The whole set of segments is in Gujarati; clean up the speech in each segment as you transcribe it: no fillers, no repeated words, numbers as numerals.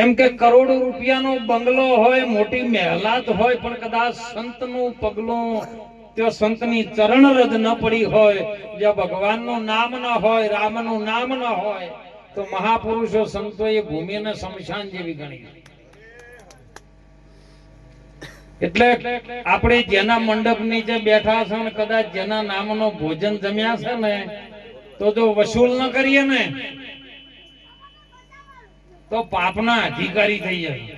એમ કે કરોડો રૂપિયાનો બંગલો હોય, મોટી મહેલાત હોય, પણ કદાચ સંતનું પગલું, તે સંતની ચરણ રજ ન પડી હોય, જ્યાં ભગવાનનું નામ ન હોય, રામનું નામ ન હોય, તો મહાપુરુષો સંતોએ ભૂમિને શમશાન જેવી ગણી. એટલે આપણે જેના મંડપ નીચે બેઠા છે, કદાચ જેના નામનો ભોજન જમ્યા છે ને, તો જો વસૂલ ન કરીએ ને તો પાપના અધિકારી થઈ જાય.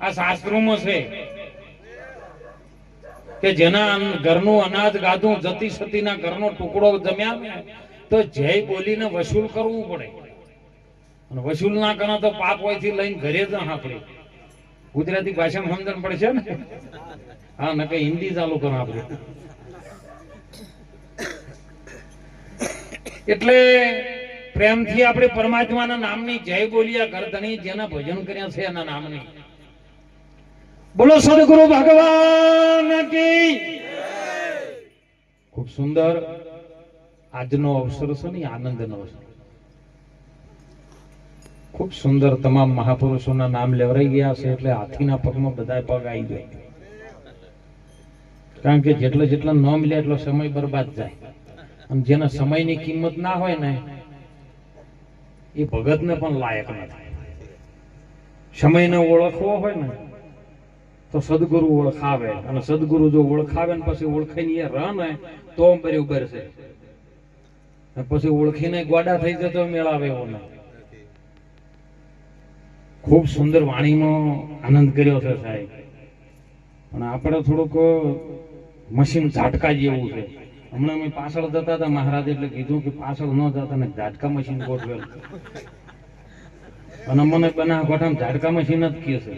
આ શાસ્ત્રોમાં છે કે જેના ઘરનું અનાજ ગાધું, જતી સતીના ઘરનો ટુકડો જમ્યા ને, તો જય બોલીને વસૂલ કરવું પડે. અને વસૂલ ના કરો તો પાપ હોયથી લઈને ઘરે જ આપણે. ગુજરાતી ભાષામાં સમજણ પડશે ને? હા, ને કઈ હિન્દી ચાલુ કરો આપણે. એટલે પ્રેમથી આપણે પરમાત્માના નામની જય બોલિયા કરતણી, જેના ભજન કર્યા છે એના નામની. બોલો સદગુરુ ભગવાન કી. ખૂબ સુંદર આજનો અવસર છે ને, આનંદનો અવસર. ખૂબ સુંદર તમામ મહાપુરુષોના નામ લેવરાઈ ગયા છે, એટલે હાથીના પગમાં બધા પગ આવી જાય. કારણ કે જેટલા જેટલા નામ લે એટલો સમય બરબાદ જાય. અને જેના સમયની કિંમત ના હોય ને, એ ભગતને પણ લાયક નથી. સમયને ઓળખવો હોય ને તો સદગુરુ ઓળખાવે, અને સદગુરુ જો ઓળખાવે ને પછી ઓળખાઈને એ રહ ને તો બરોબર છે. પછી ઓળખીને ગોડા થઈ જાય તો મેળાવે એવો ને. ખૂબ સુંદર વાણીનો આનંદ કર્યો છે સાહેબ. પણ આપણે થોડુંક મશીન ઝાટકા જેવું છે. હમણાં અમે પાછળ જતા હતા, મહારાજ એટલે કીધું કે પાછળ ન જતા ને ઝાટકા મશીન ગોઠવેલ. અને મને બના ગોઠામાં ઝાટકા મશીન જ કહે છે.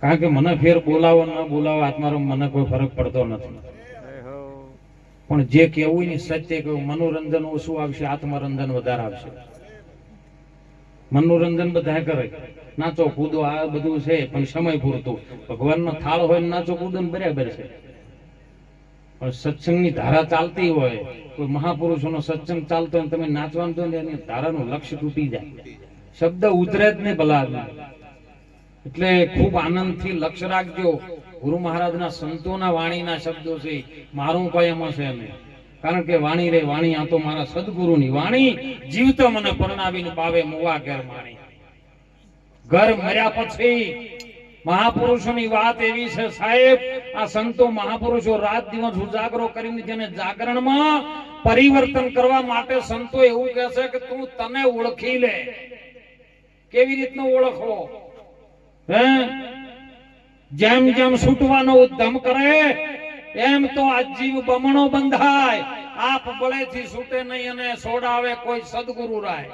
કારણ કે મને ફેર બોલાવો ન બોલાવો આત્મારો મને કોઈ ફરક પડતો નથી. પણ જે કેવું ને સત્ય કેવું. મનોરંજન ઓછું આવશે, આત્મરંજન વધારે આવશે. મનોરંજન બધા કરે, નાચો કૂદો આ બધું છે, પણ સમય પૂરતું. ભગવાનનો થાળ હોય નાચો કૂદો બરાબર છે, પણ સત્સંગની ધારા ચાલતી હોય, કોઈ મહાપુરુષોનો સત્સંગ ચાલતો હોય, તમે નાચવાનું તો એની ધારાનું લક્ષ્ય તૂટી જાય, શબ્દ ઉતરે જ નહીં ભલા. એટલે ખૂબ આનંદથી લક્ષ્ય રાખજો. ગુરુ મહારાજના સંતોના વાણીના શબ્દો છે, મારું કોઈ એમાં છે નહીં. કારણ કે વાણી રે વાણી, આ તો મારા સદગુરુની વાણી. જીવતો મને પરણાવીને પાવે મુવા ઘર માણી. ઘર મર્યા પછી મહાપુરુષોની વાત એવી છે સાહેબ, આ સંતો મહાપુરુષો રાત દિવસ ઉજાગરો કરીને જેને જાગરણમાં પરિવર્તન કરવા માટે સંતો એવું કહે છે કે તું તને ઓળખી લે. કેવી રીતનું ઓળખવો? જેમ જેમ છૂટવાનો ઉદ્ધમ કરે એમ તો આ જીવ બમણો બંધાય. આપ બળેથી છૂટે નહીં અને છોડાવે કોઈ સદગુરુ રાય.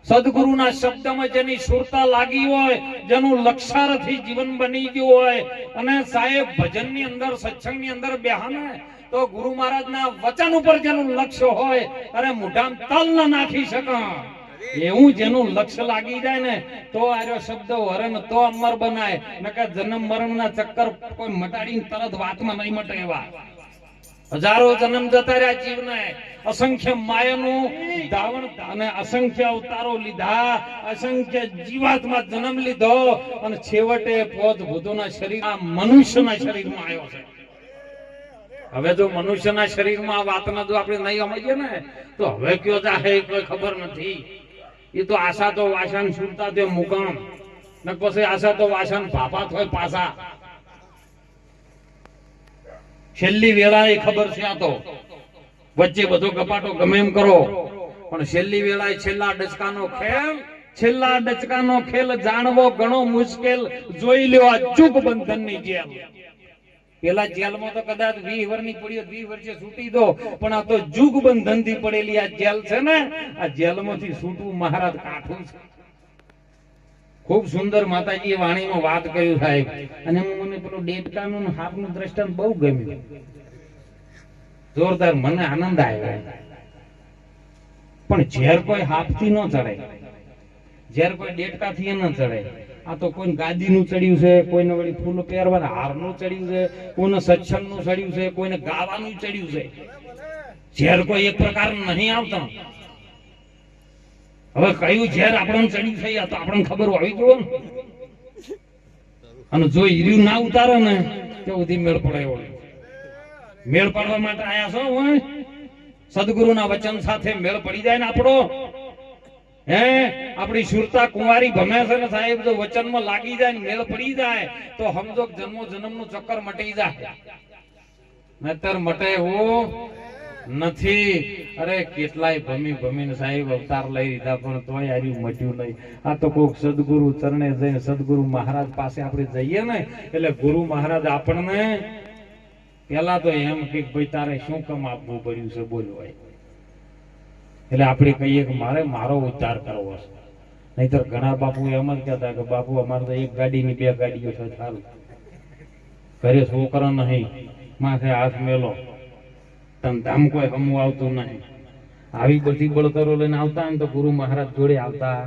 સદગુરુના શબ્દમાં જેની સુરતા લાગી હોય, જેનું લક્ષારથી જીવન બની ગયું હોય, અને સાહેબ ભજનની અંદર સત્સંગની અંદર બેહાને તો ગુરુ મહારાજના વચન ઉપર જેનું લક્ષ્ય હોય, અરે મોઢામાં તલ ન નાખી શકે એવું જેનું લક્ષ્ય લાગી જાય ને, તો આર્યો શબ્દ વરણ તો અમર બનાય. નકર જન્મ મરણના ચક્કર કોઈ મટાડીને તરત વાતમાં નહીં મટે એવા. હજારો જન્મ જતા રહ્યા જીવને, અસંખ્ય માયાનું ધાવણ અને અસંખ્ય અવતારો લીધા, અસંખ્ય જીવાતમાં જન્મ લીધો, અને છેવટે પોત ભૂતોના શરીર મનુષ્યના શરીરમાં આવ્યો છે. હવે જો મનુષ્યના શરીરમાં આ વાતના જો આપણે નહીં સમજીએ ને, તો હવે કયો જાહે કોઈ ખબર નથી. એ તો આશા તો વાસણ સુરતા તે મુકામ, ને પછી આશા તો વાસણ ભાપાત હોય પાછા. છેલ્લી વેળા એ ખબર છે, આ તો વચ્ચે બધો ગપાટો ગમે એમ કરો, પણ છેલ્લી વેળા છેલ્લા ડચકાનો ખેલ, છેલ્લા ડચકાનો ખેલ જાણવો ઘણો મુશ્કેલ. જોઈ લ્યો આ જુગ બંધનની જેલ. પેલા જેલમાં તો કદાચ 20 વર્ષની પડી 20 વર્ષે છૂટી દો, પણ આ તો જુગ બંધન થી પડેલી આ જેલ છે ને, આ જેલમાંથી છૂટવું મહારાજ કાઠું છે. ખૂબ સુંદર માતાજીએ વાણીમાં વાત કર્યું સાહેબ. અને મને પેલું ડેટકાનું હાથનું દ્રષ્ટાંત બહુ ગમ્યું, જોરદાર, મને આનંદ આવ્યો. પણ ઝેર કોઈ હાથથી ન ચડે, ઝેર કોઈ ડેટકાથી ન ચડે. આ તો કોઈ ગાદીનું ચડ્યું છે, કોઈને વળી ફૂલ પહેરવાના હારનું ચડ્યું છે, કોઈને સત્સંગનું ચડ્યું છે, કોઈને ગાવાનું ચડ્યું છે. ઝેર કોઈ એક પ્રકાર નહીં આવતો. હવે કયું ઝેર આપણને ચડ્યું છે આ તો આપણને ખબર હોવી જોઈએ ને. અને જો હીર્યું ના ઉતારે ને તો બધી મેળ પડે એવો મેળ પાડવા માટે આયા છો હોય સદગુરુના વચન સાથે મેળ પડી જાય ને આપણો હે આપણી સુરતા કુંવારી ભમે છે ને સાહેબ જો વચનમાં લાગી જાય ને મેળ પડી જાય તો સમજો જન્મો જન્મનું ચક્કર મટી જાય નહીતર મટે એવું નથી. અરે કેટલાય ભમીને સાહેબ અવતાર લઈ લીધા પણ તોય આર્યું મટ્યું નહીં. આ તો કોક સદગુરુ ચરણે જઈને સદગુરુ મહારાજ પાસે આપણે જઈએ ને એટલે ગુરુ મહારાજ આપણને પેલા તો એમ કે ભાઈ તારે શું કામ આપવું પડ્યું છે બોલો. એટલે આપણે કહીએ કે મારો ઉદ્ધાર કરવો છે. નહીતર ઘણા બાપુ એમ જ કહેતા કે બાપુ અમારે તો એક ગાડીની બે ગાડીઓ છે સારું ઘરે છોકરા નહીં માથે હાથ મેલો ધંધામ કોઈ હમું આવતું નહીં. આવી બધી બળતરો લઈને આવતા ને તો ગુરુ મહારાજ જોડે આવતા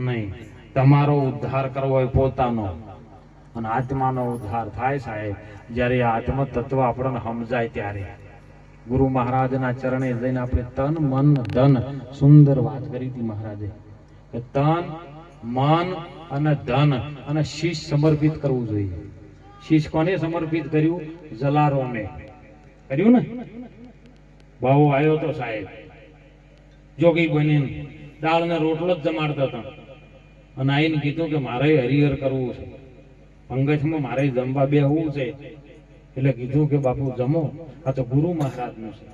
નહીં. તમારો ઉદ્ધાર કરવો હોય પોતાનો અને આત્માનો ઉદ્ધાર થાય સાહેબ જ્યારે આત્મ તત્વ આપણને સમજાય ત્યારે. ગુરુ મહારાજના ચરણે જઈને આપણે તન મન ધન સુંદર વાત કરી હતી મહારાજે કે તન મન અને ધન અને શીશ સમર્પિત કરવું જોઈએ. શીશ કોને સમર્પિત કર્યું? જલારોને કર્યું ને. ભાવો આવ્યો તો સાહેબ જોગી બનીને દાળ ને રોટલો જ જમાડતા હતા અને આઈને કીધું કે મારે હરિહર કરવું છે પંગજમાં મારે જમવા બેહવું છે. એટલે કીધું કે બાપુ જમો આ તો ગુરુ મહારાજ નું છે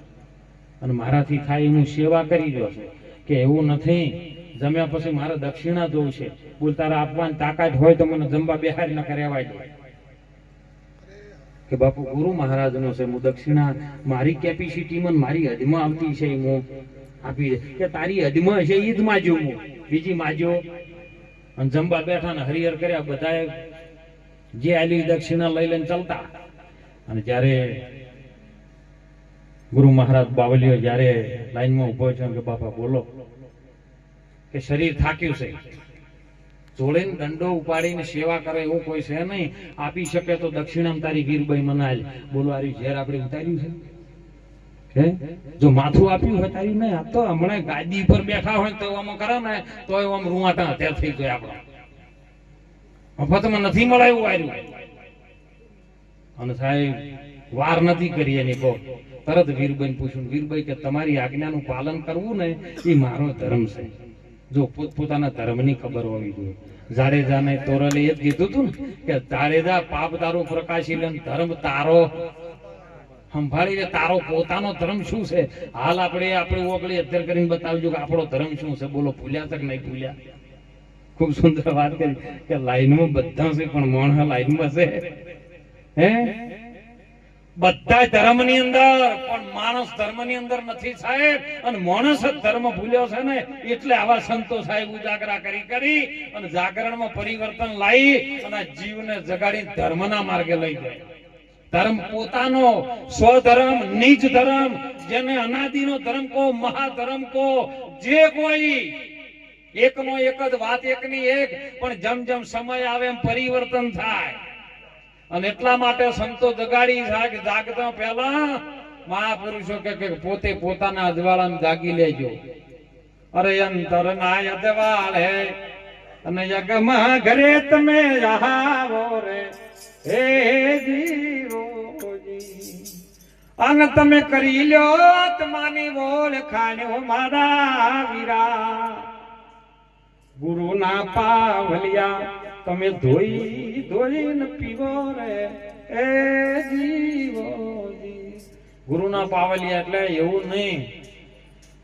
અને મારાથી થાય એનું સેવા કરી રહ્યો છે કે એવું નથી જમ્યા પછી મારે દક્ષિણા જોવું છે. બોલ તારા આપવાની તાકાત હોય તો મને જમવા બેહારી ન કરેવાય દો કે બાપુ ગુરુ મહારાજ નું છે હું દક્ષિણા મારી કેપેસિટીમાં મારી હદમાં આવતી છે હું આપી દે કે તારી હદમાં છે ઈ જ માજો હું બીજી માજો. અને જમવા બેઠા ને હરિહર કર્યા બધાએ જે આલી દક્ષિણા લઈ લઈને ચાલતા. અને જ્યારે ગુરુ મહારાજ બાવલીઓ જ્યારે લાઈનમાં ઉભો છે કે બાપા બોલો કે શરીર થાક્યું છે જોડેને દંડો ઉપાડીને સેવા કરે એવું કોઈ છે નહીં. આપી શકે તો દક્ષિણામ તારી વીરબાઈ મનાલ. બોલો આરી ઝેર આપણે ઉતાર્યું છે જો માથું આપ્યું હોય તારી નહીં. આ તો હમણાં ગાદી પર બેઠા હોય તો આમ કરે ને તો આમ રૂવાટા હત્યાર થઈ જાય આપણો મફતમાં નથી મળે એવું આવ્યું. અને સાહેબ વાર નથી કરી એની કહો તરત વીરબાઈ પૂછ્યું વીરબાઈ કે તમારી આજ્ઞાનું પાલન કરવું ને એ મારો ધર્મ છે. જો પોતપોતાના ધર્મની ખબર હોવી જોઈએ. જાડેજાને તોરલે એ જ કીધું હતું ને કે જાડેજા પાપ તારો પ્રકાશી લે ધર્મ તારો સંભાળી લે. તારો પોતાનો ધર્મ શું છે હાલ આપણે ઓગળી અત્યારે કરીને બતાવજો કે આપણો ધર્મ શું છે. બોલો ભૂલ્યા તક નહીં ભૂલ્યા. ખૂબ સુંદર વાત કરી કે લાઈનમાં બધા છે પણ મોણા લાઈનમાં છે હે બધા ધર્મ ની અંદર પણ માણસ ધર્મ ની અંદર નથી સાહેબ. અને માણસ જ ધર્મ ભૂલ્યો છે ને એટલે આવા સંતો સાહેબ ઉજાગરા કરી અને જાગરણમાં પરિવર્તન લાવી અને જીવને જગાડી ધર્મના માર્ગે લઈ જાય. ધર્મ પોતાનો સ્વધર્મ નિજ ધર્મ જેને અનાદિનો ધર્મ કહો મહાધર્મ કહો જે કોઈ એકનો એક જ વાત એકની એક પણ જેમ જેમ સમય આવે એમ પરિવર્તન થાય. અને એટલા માટે સંતો જગાડી જાગતા પહેલા મહાપુરુષો કે પોતે પોતાના અજવાળાને જાગી લેજો. અરે અંતર ના અજવાળ હે અને યજ્ઞમાં ઘરે તમે આવો રે હે જીવોજી અને તમે કરી લ્યો આત્માની ઓળખાણ્યો મારા વીરા. ગુરુના પાવલિયા તમે ધોઈને પીવો રે એ જીવોજી. ગુરુના પાવલિયા એટલે એવું નહીં.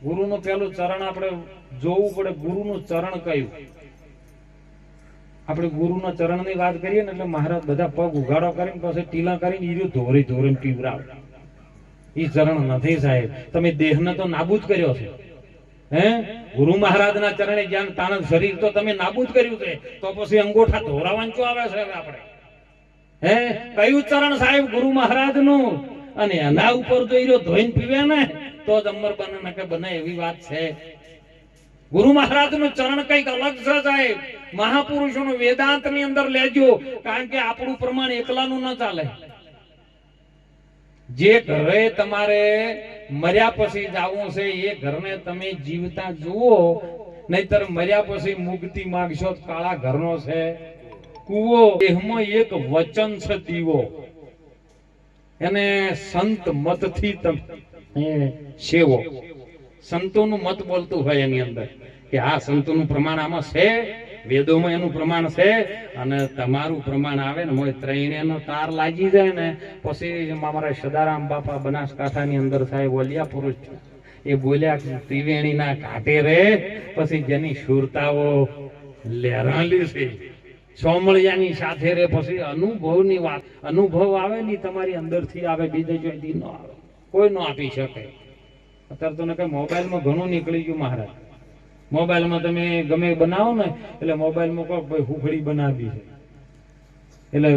ગુરુનું પેલું ચરણ આપણે જોવું પડે. ગુરુનું ચરણ કયું? આપણે ગુરુના ચરણની વાત કરીએ ને એટલે મહારાજ બધા પગ ઉઘાડો કરીને પછી ટીલા કરીને ઈર્યું ધોરીને પીવરાવે. ઈ ચરણ નથી સાહેબ. તમે દેહને તો નાબૂદ કર્યો છે હે. ગુરુ મહારાજના ચરણે જ્ઞાન તાણ શરીર તો તમે નાબૂદ કર્યું છે તો પછી અંગોઠા ધોરાવાનું શું આવે છે આપણે હે? કયું ચરણ સાહેબ? ગુરુ મહારાજનું. અને એના ઉપર જો ઈરો ધોઈને પીવે ને તો જ અમર બને કે બને એવી વાત છે. ગુરુ મહારાજનું ચરણ કઈક અલગ છે સાહેબ. મહાપુરુષોનું વેદાંતની અંદર લેજો કારણ કે આપણું પ્રમાણ એકલાનું ન ચાલે. જે ઘરે તમારે મર્યા પછી જવું છે એ ઘરને તમે જીવતા જુઓ નહીતર મર્યા પછી મુક્તિ માંગશો તો કાળા ઘરનો છે કૂવો. એમાં એક વચન છે દીવો, એને સંત મતથી તમે સેવો. સંતોનું મત બોલતું હોય એની અંદર કે હા સંતોનું પ્રમાણ આમાં છે, વેદોમાં એનું પ્રમાણ છે, અને તમારું પ્રમાણ આવે ને મોય ત્રણેયનો તાર લાગી જાય ને પછી અમારા સદારામ બાપા બનાસકાંઠાની અંદર સાહેબ ઓલિયા પુરુષ એ બોલ્યા કે ત્રિવેણીના ઘાટે રે પછી જેની સુરતાઓ લહેરાલી છે સોમળિયાની સાથે રે પછી અનુભવની વાત. અનુભવ આવે ને તમારી અંદરથી આવે, બીજે જોઈથી ન આવે, કોઈ ન આપી શકે. અત્યારે તો ને કઈ મોબાઈલમાં ઘણું નીકળી ગયું મહારાજ. મોબાઈલમાં તમે ગમે બનાવો ને એટલે મોબાઈલમાં કહો ભાઈ હુખડી બનાવી છે એટલે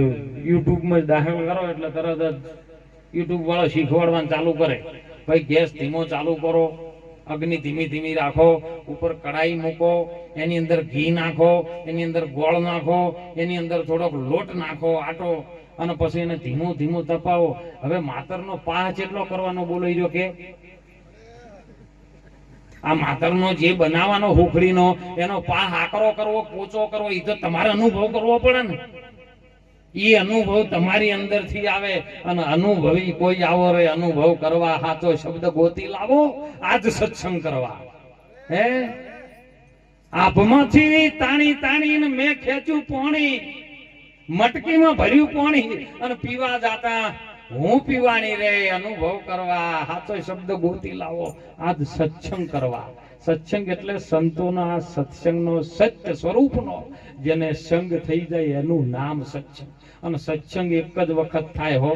યુટ્યુબમાં દાખલ કરો એટલે તરત જ યુટ્યુબ વાળો શીખવાડવાનું ચાલુ કરે. ભાઈ ગેસ ધીમો ચાલુ કરો, અગ્નિ ધીમી ધીમી રાખો, ઉપર કડાઈ મૂકો, એની અંદર ઘી નાખો, એની અંદર ગોળ નાખો, એની અંદર થોડોક લોટ નાખો આટો, અને પછી એને ધીમું ધીમું તપાવો. હવે માતરનો પાહ જેટલો કરવાનો બોલાઈ રહ્યો કે આ માતરનો જે બનાવવાનો હુખડીનો એનો પાહ આકરો કરવો, પોચો કરવો, એ તો તમારે અનુભવ કરવો પડે ને. એ અનુભવ તમારી અંદરથી આવે, અને અનુભવી કોઈ આવો રે અનુભવ કરવા સાચો શબ્દ ગોતી લાવો. આજ સત્સંગ કરવા હે આપમાંથી તાણી તાણીને મેં ખેંચ્યું પાણી, મટકીમાં ભર્યું પાણી, અને પીવા જાતા હું પીવાની રે. અનુભવ કરવા સાચો શબ્દ ગોતી લાવો. આજ સત્સંગ કરવા. સત્સંગ એટલે સંતોના સત્સંગનો સત્ય સ્વરૂપનો જેને સંગ થઈ જાય એનું નામ સત્સંગ. અને સત્સંગ એક જ વખત થાય હો,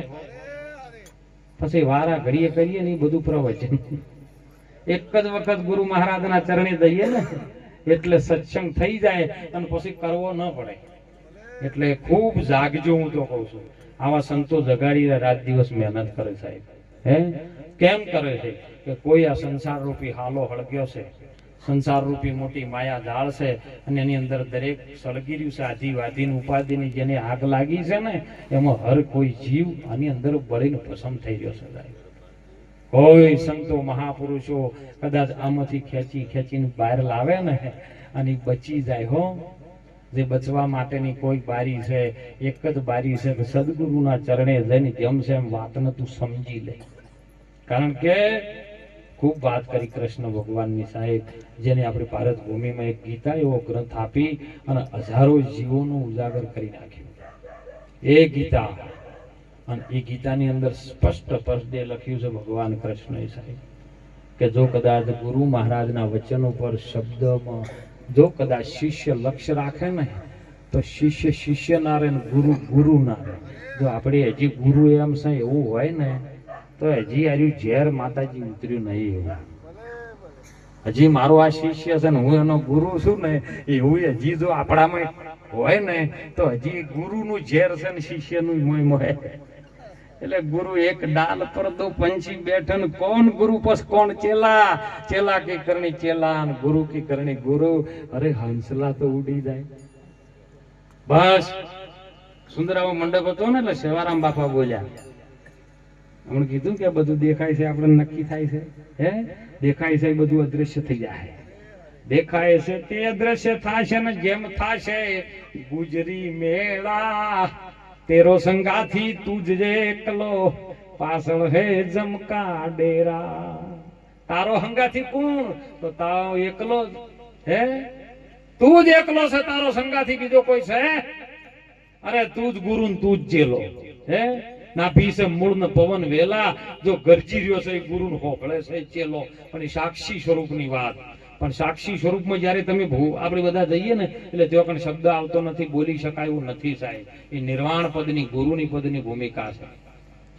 પછી વારા ઘડીએ કરીએ ને એ બધું પ્રવચન. એક જ વખત ગુરુ મહારાજના ચરણે જઈએ ને એટલે સત્સંગ થઈ જાય, અને પછી કરવો ન પડે. એટલે ખૂબ જાગજો. હું તો કઉ છું આવા સંતો જગાડી રાત દિવસ મહેનત કરે સાહેબ. હે કેમ કરે છે કે કોઈ આ સંસાર રૂપી હાલો હળગ્યો છે, સંસાર રૂપી મોટી માયા જાળ છે, અને એની અંદર દરેક સળગી રહ્યું છે. આધિવાધીની ઉપાધિની જેને આગ લાગી છે ને એમાં હર કોઈ જીવ આની અંદર બળીને ભસ્મ થઈ રહ્યો છે સાહેબ. કોઈ સંતો મહાપુરુષો કદાચ આમાંથી ખેંચી ખેંચીને બહાર લાવે ને અને બચી જાય હો. જે બચવા માટેની કોઈ બારી છે, એક જ બારી છે કે સદગુરુના ચરણે જઈને જેમ છે એમ વાતને તું સમજી લે. કારણ કે ખૂબ વાત કરી કૃષ્ણ ભગવાનની સાહેબ, જેને આપણી ભારત ભૂમિમાં એક ગીતા એવો ગ્રંથ આપી અને હજારો જીવોનો ઉજાગર કરી નાખ્યો. એ ગીતા, અને એ ગીતાની અંદર સ્પષ્ટ પદે લખ્યું છે ભગવાન કૃષ્ણએ સાહેબ કે જો કદાચ ગુરુ મહારાજના વચનો પર શબ્દમાં જો કદાચ શિષ્ય લક્ષ્ય રાખે ને તો શિષ્ય શિષ્ય ના રહે, ગુરુ ગુરુ ના રહે. જો આપણે હજી ગુરુ એમ છે એવું હોય ને તો હજી આર્યું ઝેર માતાજી ઉતર્યું નહીં. એવું હજી મારો આ શિષ્ય છે ને હું એનો ગુરુ છું ને એવું હજી જો આપણામાં હોય ને તો હજી ગુરુનું ઝેર છે ને શિષ્યનું મોય મોય. એટલે ગુરુ એક ડાલ પર તો પંછી બેઠન, કોણ ગુરુ પસ કોણ ચેલા, ચેલા કી કરણી ચેલા, ગુરુ કી કરણી ગુરુ. અરે હંસલા તો ઉડી જાય. બસ સુંદરાવો મંડપ હતો ને એટલે સેવારામ બાપા બોલ્યા, હમણાં કીધું કે બધું દેખાય છે આપણે નક્કી થાય છે. હે દેખાય છે એ બધું અદ્રશ્ય થઈ જાય. દેખાય છે તે અદ્રશ્ય થશે ને જેમ થશે ગુજરી મેળા. તેરો સંગાથી તુજે એકલો પાછળ હે જમકા ડેરા. તારો સંગાથી કોણ તો તારો એકલો જ. હે તું જ એકલો છે, તારો સંગાથી બીજો કોઈ છે? અરે તું જ ગુરુ ને તું જ ચેલો. હે ના પીસે મૂળ ને પવન વેલા, જો ગરજી રહ્યો છે એ ગુરુ ને હોકળે છે ચેલો. પણ એ સાક્ષી સ્વરૂપની વાત. પણ સાક્ષી સ્વરૂપમાં જયારે તમે આપણે બધા જઈએ ને એટલે તેઓ પણ શબ્દ આવતો નથી, બોલી શકાય એવું નથી સાહેબ. એ નિર્વાણ પદની ગુરુની પદની ભૂમિકા છે.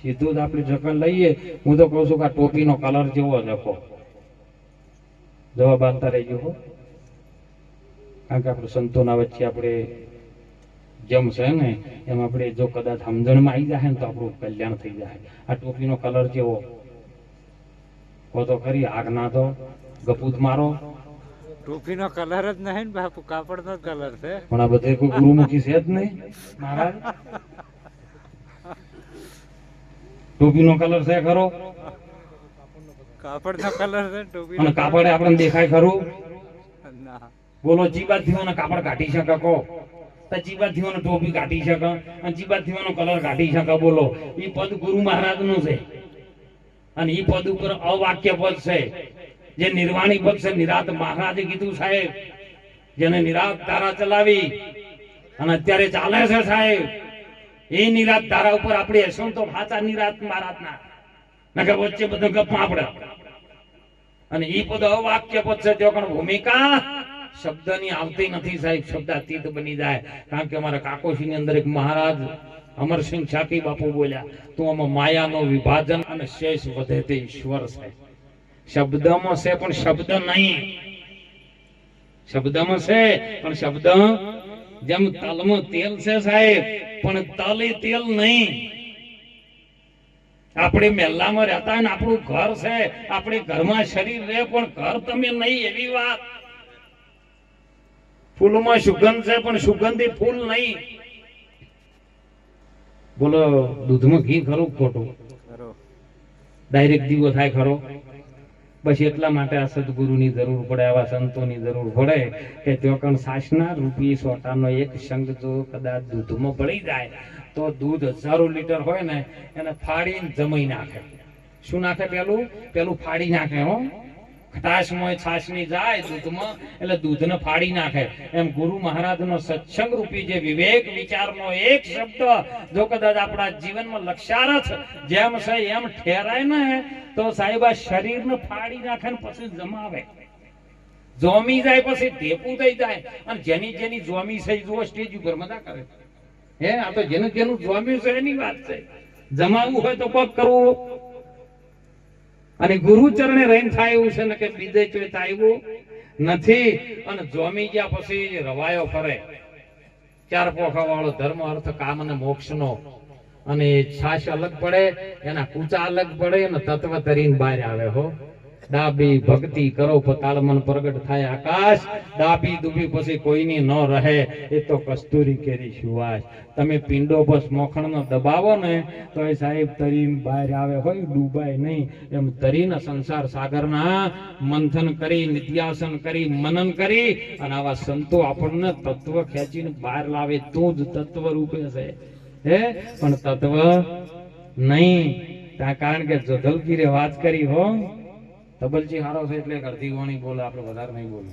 સીધું જ આપણે જકણ લઈએ. હું તો કહું છું કે આ ટોપીનો કલર જેવો લખો, જવાબ આપતા રહેજો હો. કારણ કે આપણે સંતોના વચ્ચે આપણે જેમ છે ને એમ આપણે જો કદાચ સમજણમાં આવી જાય ને તો આપણું કલ્યાણ થઈ જાય. આ ટોપીનો કલર જેવો કહો તો ખરી, આગ ના તો ગપૂત મારો. ટોપીનો કલર જ નહીં બાપુ, કાપડનો કલર છે. પણ આ બધે કોઈ ગુરુમુખી છે જ નહીં મહારાજ. ટોપીનો કલર છે ખરો? કાપડનો કલર છે ટોપી. અને કાપડે આપણને દેખાય ખરું? ના બોલો જીબાથીઓનો કાપડ કાઢી શકે કહો તો જીબાથીઓનો ટોપી કાઢી શકે અને જીબાથીઓનો કલર કાઢી શકે બોલો ઈ પદ ગુરુ મહારાજ નું છે અને ઈ પદ ઉપર અવાક્ય પદ છે જે નિર્વાણી પદ છે નિરાત મહારાજે કીધું સાહેબ જેને નિરાત ધારા ચલાવી અને અત્યારે ચાલે છે સાહેબ એ નિરાત ધારા ઉપર આપણે હશું તો સાચા નિરાત મહારાજના નકર વચ્ચે બધું ગપમાં આપણે અને ઈ પદ અવાક્ય પદ છે તે પણ ભૂમિકા શબ્દની આવતી નથી સાહેબ શબ્દ અતીત બની જાય કારણ કે અમારા કાકોશી ની અંદર એક મહારાજ અમરસિંહ છાકી બાપુ બોલ્યા તું આમાં માયાનો વિભાજન અને શેષ વધે તે ઈશ્વર છે શબ્દમાં છે પણ શબ્દ નહીં શબ્દમાં છે પણ શબ્દ જેમ તલમાં તેલ છે સાહેબ પણ તલ એ તેલ નહીં આપણે મહેલામાં રહેતા હોય ને આપણું ઘર છે આપણે ઘરમાં શરીર રહે પણ ઘર તમે નહીં એવી વાત ફૂલમાં સુગંધ છે પણ સુગંધી ફૂલ નહીં બોલો દૂધમાં ઘી ખરું ખોટું ખરો ડાયરેક્ટ દીવો થાય ખરો બસ એટલા માટે આ સદગુરુની જરૂર પડે આવા સંતોની જરૂર પડે કે ત્યાં કણ સાસના રૂપી સોટાનો એક સંગ જો કદાચ દૂધમાં ભળી જાય તો દૂધ 1000 લીટર હોય ને એને ફાડીને જમાઈ નાખે શું નાખે પેલું ફાડી નાખે હો ખટાશમાં છાશની જાય દૂધમાં એટલે દૂધને ફાડી નાખે એમ ગુરુ મહારાજનો સત્સંગ રૂપી જે વિવેક વિચારનો એક શબ્દ જો કદાચ આપણા જીવનમાં લક્ષ્યાર્થ જેમ છે એમ ઠેરાય ને તો સાહેબ આ શરીરને ફાડી નાખે ને પછી જમાવે જોમી જાય પછી ઢેપું થઈ જાય અને જેની જોમી છે જુઓ સ્ટેજ ઉપર મજા કરે હે આ તો જેનું જોમ્યું છે એની વાત છે જમાવવું હોય તો પગ કરવું અને ગુરુ ચરણે રહીને થાય એવું છે ને કે બીજે કોઈ થાય નથી અને જોમી ગયા પછી રવાયો ફરે ચાર પોખા વાળો ધર્મ અર્થ કામ અને મોક્ષ નો અને છાશ અલગ પડે એના કૂચા અલગ પડે અને તત્વ તરીને બહાર આવે હો ડાબી ભક્તિ કરો પતાળ મન પ્રગટ થાય આકાશ ડાબી દુબી પછી કોઈની ન રહે એ તો કસ્તુરી કેરી સુવાસ તમે પિંડો બસ મોખણનો દબાવો ને તો એ સાહેબ તરીને બહાર આવે હોય ડૂબાય નહીં એમ તરીને સંસાર સાગરના મંથન કરી નિત્યાસન કરી મનન કરી અને આવા સંતો આપણને તત્વ ખેંચીને બહાર લાવે તું જ તત્વ રૂપે છે હે પણ તત્વ નહીં કારણ કે જોધલગીરે વાત કરી હો તબલજી હારો છે એટલે અડધી વાણી બોલે આપણે વધારે નહીં બોલે